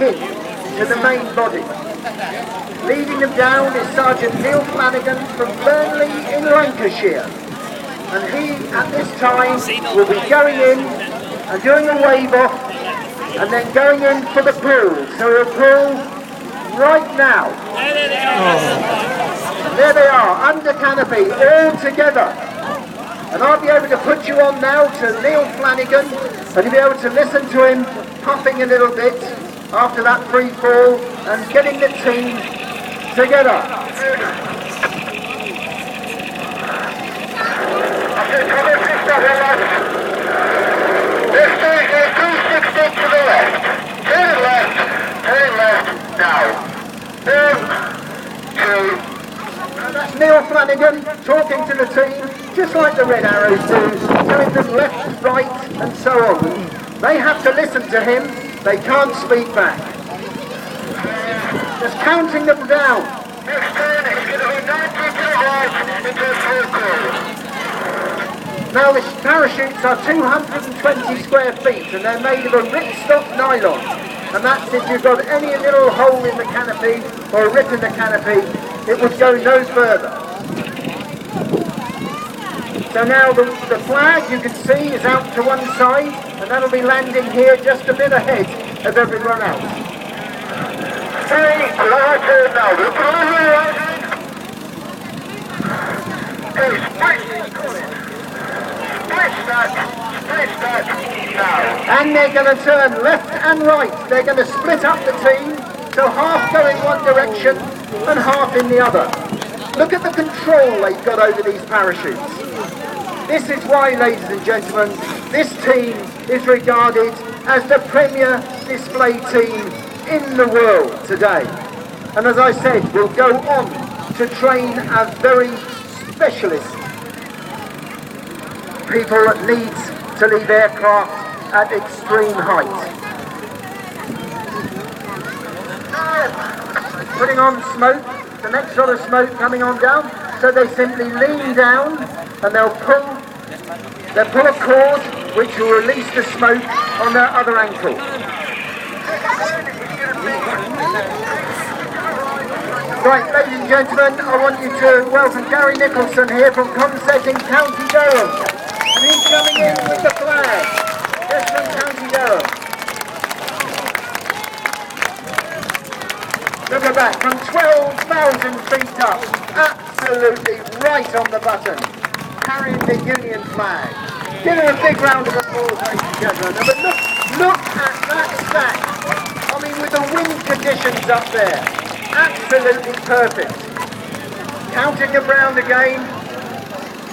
in to the main body. Leading them down is Sergeant Neil Flanagan from Burnley in Lancashire. And he, at this time, will be going in and doing a wave off and then going in for the pull. So he'll pull right now. There they are, under canopy, all together. And I'll be able to put you on now to Neil Flanagan, and you'll be able to listen to him puffing a little bit after that free fall and getting the team together. This stage is 260 to the left. Turn left now. 1, 2. And that's Neil Flanagan talking to the team, just like the Red Arrows do, telling them left, right, and so on. They have to listen to him, they can't speak back. Just counting them down. Next turn is going to be 90 to the right into a full call. Now the parachutes are 220 square feet and they're made of a ripstop nylon. And that's if you've got any little hole in the canopy or a rip in the canopy, it would go no further. So now the flag, you can see, is out to one side, and that'll be landing here just a bit ahead of everyone else. 3, larger now. Look Split that now. And they're going to turn left and right. They're going to split up the team, so half go in one direction and half in the other. Look at the control they've got over these parachutes. This is why, ladies and gentlemen, this team is regarded as the premier display team in the world today. And as I said, we'll go on to train a very specialist people that need to leave aircraft at extreme height. Putting on smoke, the next sort of smoke coming on down, so they simply lean down and they'll pull a cord which will release the smoke on their other ankle. Right, ladies and gentlemen, I want you to welcome Gary Nicholson here from Consett in County Durham. And he's coming in with the flag, just from County Durham. Look at that, from 12,000 feet up, absolutely right on the button, carrying the Union flag. Give him a big round of applause, ladies and gentlemen. But look at that stack. I mean, with the wind conditions up there, absolutely perfect. Counting them round again.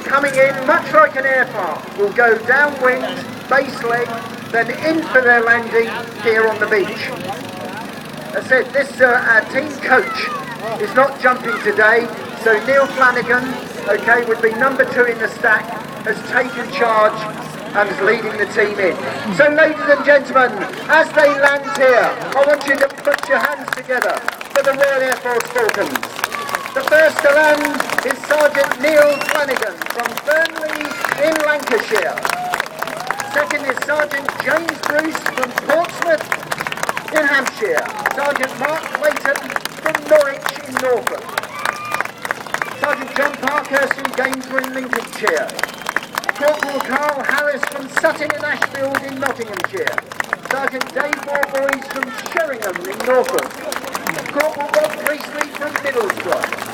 Coming in, much like an aircraft, will go downwind, base leg, then in for their landing here on the beach. As I said, this our team coach is not jumping today, so Neil Flanagan, okay, would be number 2 in the stack, has taken charge and is leading the team in. So ladies and gentlemen, as they land here, I want you to put your hands together for the Royal Air Force Falcons. The first to land is Sergeant Neil Flanagan from Burnley in Lancashire. Second is Sergeant James Bruce from Portsmouth in Hampshire. Sergeant Mark Clayton from Norwich in Norfolk. Sergeant John Parkhurst from Gainsborough in Lincolnshire. Corporal Carl Harris from Sutton and Ashfield in Nottinghamshire. Sergeant Dave Warboys from Sheringham in Norfolk. Corporal Bob Priestley from Middlesbrough.